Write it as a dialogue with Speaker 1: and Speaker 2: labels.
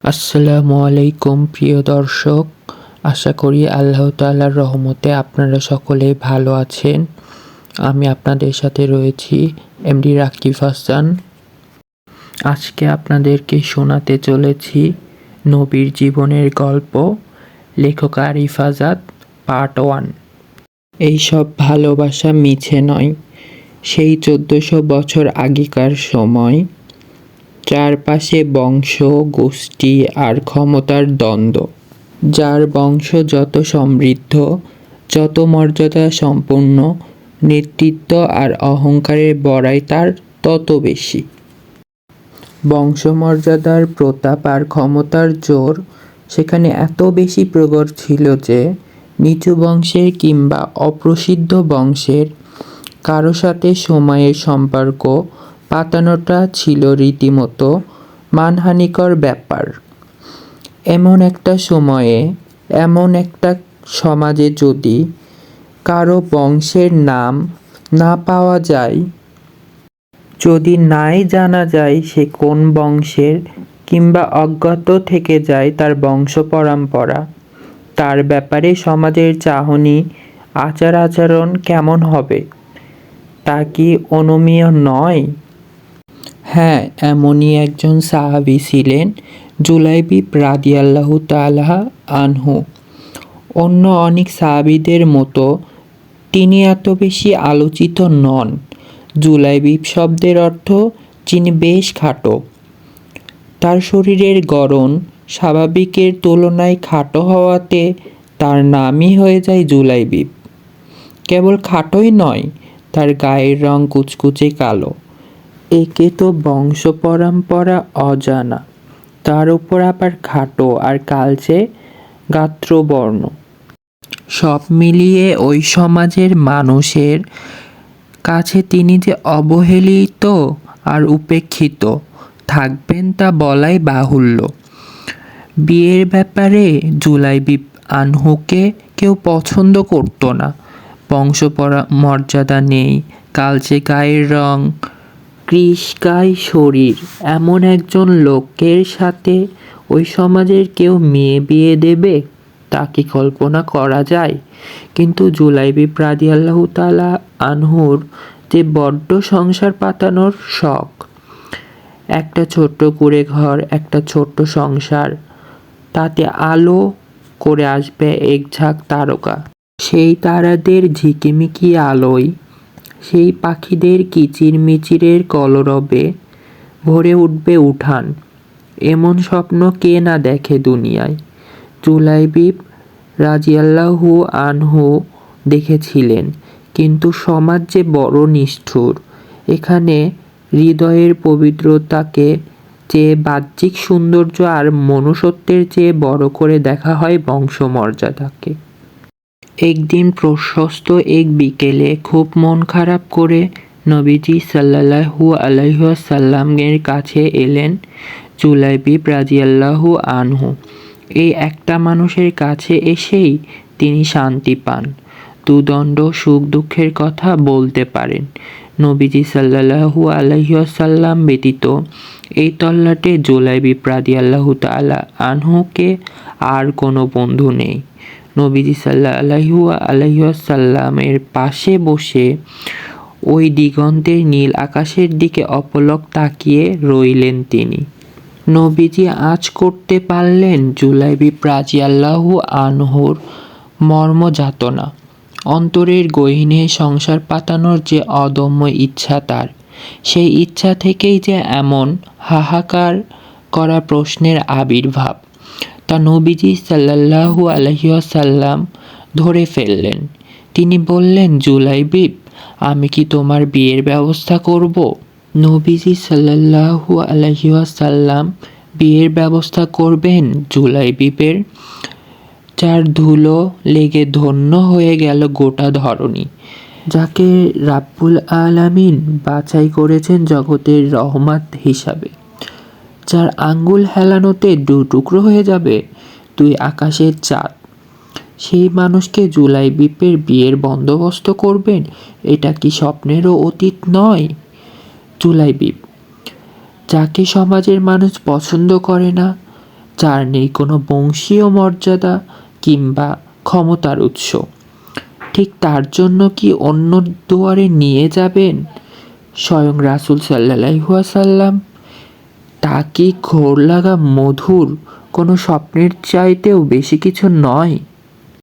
Speaker 1: আসসালামু আলাইকুম প্রিয় দর্শক, আশা করি আল্লাহ তাআলার রহমতে আপনারা সকলেই ভালো আছেন। আমি আপনাদের সাথে রয়েছি এমডি রাকিব হাসান। আজকে আপনাদেরকে শোনাতে চলেছি নবীর জীবনের গল্প, লেখক আরিফ আজাদ, পার্ট 1। এইসব ভালোবাসা মিছে নয়। সেই 1400 বছর আগেকার সময় চারপাশে বংশ, গোষ্ঠী আর ক্ষমতার দ্বন্দ্ব। যার বংশ যত সমৃদ্ধ, যত মর্যাদা সম্পন্ন, নেতৃত্ব আর অহংকারের বড়াই তার তত বেশি। বংশমর্যাদার প্রতাপ আর ক্ষমতার জোর সেখানে এত বেশি প্রবল ছিল যে নিচু বংশের কিংবা অপ্রসিদ্ধ বংশের কারো সাথে সময়ের সম্পর্ক পাতানোটা ছিল রীতিমতো মানহানিকর ব্যাপার। এমন একটা সময়ে, এমন একটা সমাজে যদি কারো বংশের নাম না পাওয়া যায়, যদি নাই জানা যায় সে কোন বংশের, কিংবা অজ্ঞাত থেকে যায় তার বংশ পরম্পরা, তার ব্যাপারে সমাজের চাহনি, আচার আচরণ কেমন হবে তা কি অনুমেয় নয়? হ্যাঁ, এমনই একজন সাহাবী ছিলেন জুলাইবিব রাদিয়াল্লাহু তাআলা আনহু। অন্য অনেক সাহাবীদের মতো তিনি এত বেশি আলোচিত নন। জুলাইবিব শব্দের অর্থ যিনি বেশ খাটো। তার শরীরের গড়ন স্বাভাবিকের তুলনায় খাটো হওয়াতে তার নামই হয়ে যায় জুলাইবিব। কেবল খাটোই নয়, তার গায়ের রং কুচকুচে কালো। একে তো বংশ পরম্পরা অজানা, তার উপর আবার খাটো আর কালচে গাত্রবর্ণ। সব মিলিয়ে ওই সমাজের মানুষের কাছে তিনি যে অবহেলিত আর উপেক্ষিত থাকবেন তা বলাই বাহুল্য। বিয়ের ব্যাপারে জুলাইবিব আনহুকে কেউ পছন্দ করত না। বংশ মর্যাদা নেই, কালচে গায়ের রং, কৃশকায় শরীর, এমন একজন লোকের সাথে ওই সমাজের কেউ মেয়ে বিয়ে দেবে তা কি কল্পনা করা যায়? কিন্তু জুলাইবিব রাদিয়াল্লাহু তাআলা আনহুর যে বড্ড সংসার পাতানোর শখ। একটা ছোট্ট কুঁড়ে ঘর, একটা ছোট্ট সংসার, তাতে আলো করে আসবে এক ঝাঁক তারকা। সেই তারাদের ঝিকিমিকি আলোয়, সেই পাখিদের কিচিরমিচিরের কলরবে ভরে উঠবে উঠান। এমন স্বপ্ন কে না দেখে দুনিয়ায়? জুলাইবিব রাদিয়াল্লাহু আনহু দেখেছিলেন। কিন্তু সমাজ যে বড় নিষ্ঠুর। এখানে হৃদয়ের পবিত্রতাকে চেয়ে বাহ্যিক সৌন্দর্য আর মনুষ্যত্বের চেয়ে বড় করে দেখা হয় বংশমর্যাদাকে। একদিন প্রশস্ত এক বিকেলে খুব মন খারাপ করে নবীজি সাল্লাল্লাহু আলাইহি ওয়াসাল্লামের কাছে এলেন জুলাইবিব রাদিয়াল্লাহু আনহু। এই একটা মানুষের কাছে এসেই তিনি শান্তি পান, দুদণ্ড সুখ দুঃখের কথা বলতে পারেন। নবীজি সাল্লাল্লাহু আলাইহি ওয়াসাল্লাম ব্যতীত এই তল্লাটে জুলাইবিব রাদিয়াল্লাহু তাআলা আনহুকে আর কোনো বন্ধু নেই। নবীজি সাল্লাল্লাহু আলাইহি ওয়াসাল্লামের পাশে বসে ওই দিগন্তের নীল আকাশের দিকে অপলক তাকিয়ে রইলেন তিনি। নবীজি আঁচ করতে পারলেন জুলাইবিব রাদিয়াল্লাহু আনহুর মর্মযাতনা। অন্তরের গহীনে সংসার পাতানোর যে অদম্য ইচ্ছা তার, সেই ইচ্ছা থেকেই যে এমন হাহাকার করা প্রশ্নের আবির্ভাব, তা নবীজি সাল্লাল্লাহু আলাইহি ওয়াসাল্লাম ধরে ফেললেন। তিনি বললেন, জুলাইবিব, আমি কি তোমার বিয়ের ব্যবস্থা করব? নবীজি সাল্লাল্লাহু আলাইহি ওয়াসাল্লাম বিয়ের ব্যবস্থা করবেন জুলাইবিবের, যার ধুলো লেগে ধন্য হয়ে গেল গোটা ধরণী, যাকে রাব্বুল আলামিন বাছাই করেছেন জগতের রহমত হিসাবে, যার আঙ্গুল হেলানোতে দু টুকরো হয়ে যাবে দুই আকাশের চাঁদ। সেই মানুষকে জুলাইবিবের বিয়ের বন্দোবস্ত করবেন, এটা কি স্বপ্নেরও অতীত নয়? জুলাইবিব, যাকে সমাজের মানুষ পছন্দ করে না, যার নেই কোনো বংশীয় মর্যাদা কিংবা ক্ষমতার উৎস। ঠিক তার জন্য কি অন্য দুয়ারে নিয়ে যাবেন স্বয়ং রাসূল সাল্লাল্লাহু আলাইহি ওয়াসাল্লাম? তা কি ঘোর লাগা মধুর কোনো স্বপ্নের চাইতেও বেশি কিছু নয়?